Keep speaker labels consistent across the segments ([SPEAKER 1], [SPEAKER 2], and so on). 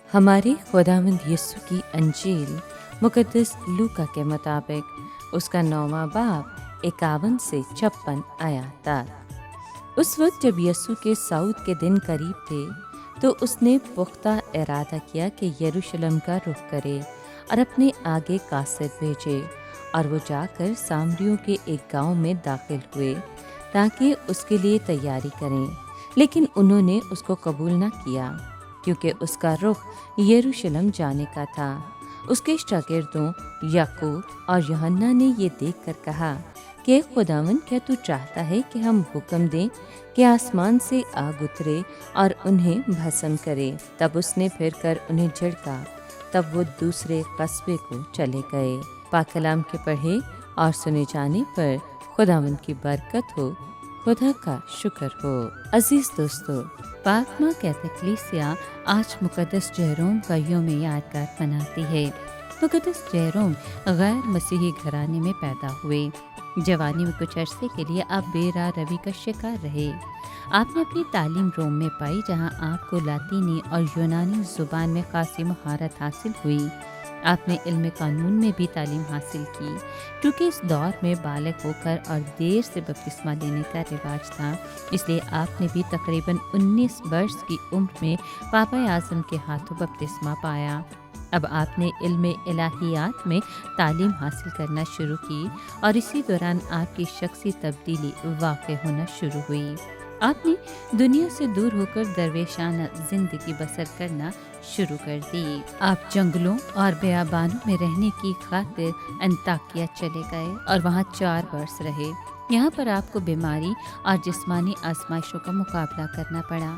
[SPEAKER 1] हमारे खुदावंद यीशु की अंजील मुकद्दस लूका के मुताबिक उसका 9वां बाब 51 से 56 आयात तक। उस वक्त जब यीशु के सऊद के दिन करीब थे तो उसने पुख्ता इरादा किया कि यरूशलेम का रुख करे और अपने आगे कासिद भेजे, और वो जाकर सामरियों के एक गांव में दाखिल हुए ताकि उसके लिए तैयारी करें। लेकिन उन्होंने उसको कबूल न किया क्योंकि उसका रुख यरूशलेम जाने का था। उसके शागिर्दों याकूब और यूहन्ना ने ये देखकर कहा कि खुदावन, क्या तू चाहता है कि हम हुक्म दें कि आसमान से आग उतरे और उन्हें भस्म करे? तब उसने फिर कर उन्हें झिड़का। तब वो दूसरे कस्बे को चले गए। पाक कलाम के पढ़े और सुने जाने पर खुदावन की बरकत हो, खुदा का शुक्र हो। अजीज दोस्तों, पाक माँ कैथोलिक कलीसिया आज मुकद्दस जेरोम का यौम यादगार मनाती है। मुकद्दस जेरोम गैर मसीही घराने में पैदा हुए। जवानी में कुछ अरसे के लिए आप बेरा रवि का शिकार रहे। आपने अपनी तालीम रोम में पाई, जहां आपको लातीनी और यूनानी ज़ुबान में खासी महारत हासिल हुई। आपने इल्म कानून में भी तालीम हासिल की, क्योंकि इस दौर में बालग होकर और देर से बपतिस्मा लेने का रिवाज था। इसलिए आपने भी तकरीबन 19 वर्ष की उम्र में पापा आज़म के हाथों बपतिस्मा पाया। अब आपने इल्म इलाहियात में तालीम हासिल करना शुरू की और इसी दौरान आपकी शख्सी तब्दीली वाक़ होना शुरू हुई। आपने दुनिया से दूर होकर दरवेशाना जिंदगी बसर करना शुरू कर दी। आप जंगलों और बेयाबानों में रहने की खातिर अंताकिया चले गए और वहाँ 4 वर्ष रहे। यहाँ पर आपको बीमारी और जिस्मानी आजमाइशों का मुकाबला करना पड़ा।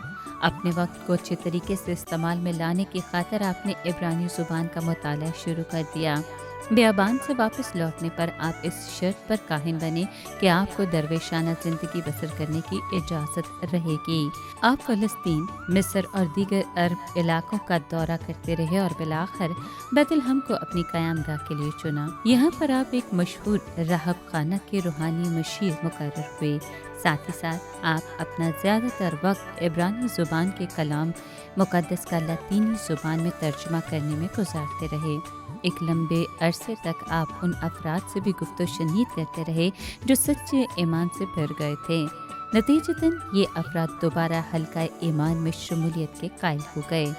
[SPEAKER 1] अपने वक्त को अच्छे तरीके से इस्तेमाल में लाने की खातिर आपने इब्रानी ज़ुबान का मुताला शुरू कर दिया। बेयाबान से वापस लौटने पर आप इस शर्त पर काहिम बने कि आपको दरवेशाना ज़िंदगी बसर करने की इजाज़त रहेगी। आप फ़लस्तीन, मिस्र और दीगर अरब इलाकों का दौरा करते रहे और बिलाखिर बैतलहम को अपनी क़यामगाह के लिए चुना। यहाँ पर आप एक मशहूर राहब खाना के रूहानी मशीर मुकर्रर हुए। साथ ही साथ आप अपना ज़्यादातर वक्त इब्रानी ज़ुबान के कलाम मुक़द्दस का लातीनी ज़ुबान में तर्जुमा करने में गुजारते रहे। एक लंबे अरसे तक आप उन अफराद से भी गुफ्तो शनीद करते रहे जो सच्चे ईमान से भर गए थे। नतीजतन ये अफराद दोबारा हल्का ईमान में शमूलियत के कायल हो गए।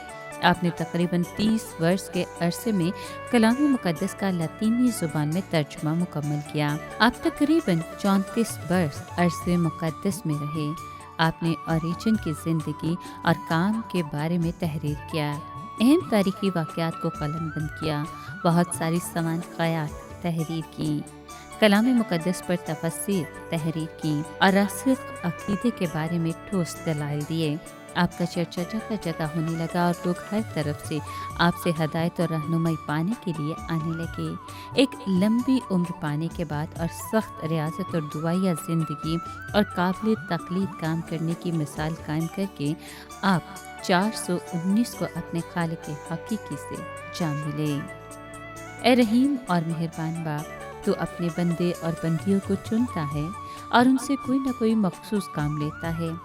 [SPEAKER 1] आपने तकरीबन 30 वर्ष के अरसे में कलाम मुक़द्दस का लातीनी ज़ुबान में तर्जुमा मुकम्मल किया। आप तकरीबन 34 वर्ष अरसे मुक़द्दस में रहे। आपने ओरिजिन की ज़िंदगी और काम के बारे में तहरीर किया, अहम तारीखी वाक़यात को कलमबंद किया, बहुत सारी समान क़यात तहरीर की, कलाम मुक़द्दस पर तफसीर तहरीर की और रासिख़ अक़ीदे के बारे में ठोस दलाइल दिए। आपका चर्चा जगह जगह होने लगा और लोग हर तरफ से आपसे हदायत और रहनुमाई पाने के लिए आने लगे। एक लंबी उम्र पाने के बाद और सख्त रियाजत और दुआया ज़िंदगी और काबिल तक़लीद काम करने की मिसाल कायम करके आप 419 को अपने खालिक हकीकी से जा मिले। ए रहीम और मेहरबान बाप, तो अपने बंदे और बंदियों को चुनता है और उनसे कोई न कोई मखसूस काम लेता है।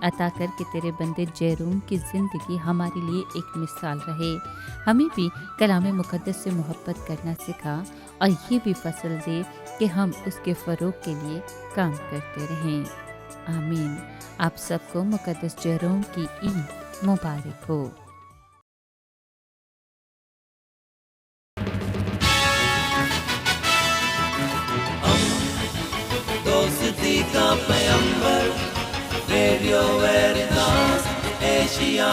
[SPEAKER 1] अता कर कि तेरे बंदे जेरोम की ज़िंदगी हमारे लिए एक मिसाल रहे। हमें भी कलाम मुक़द्दस से मोहब्बत करना सिखा और ये भी फसल दे कि हम उसके फ़रोग़ के लिए काम करते रहें। आमीन। आप सबको मुक़द्दस जेरोम की ईद मुबारक हो।
[SPEAKER 2] दोस्ती का पैगंबर, रेडियो वेरितास एशिया।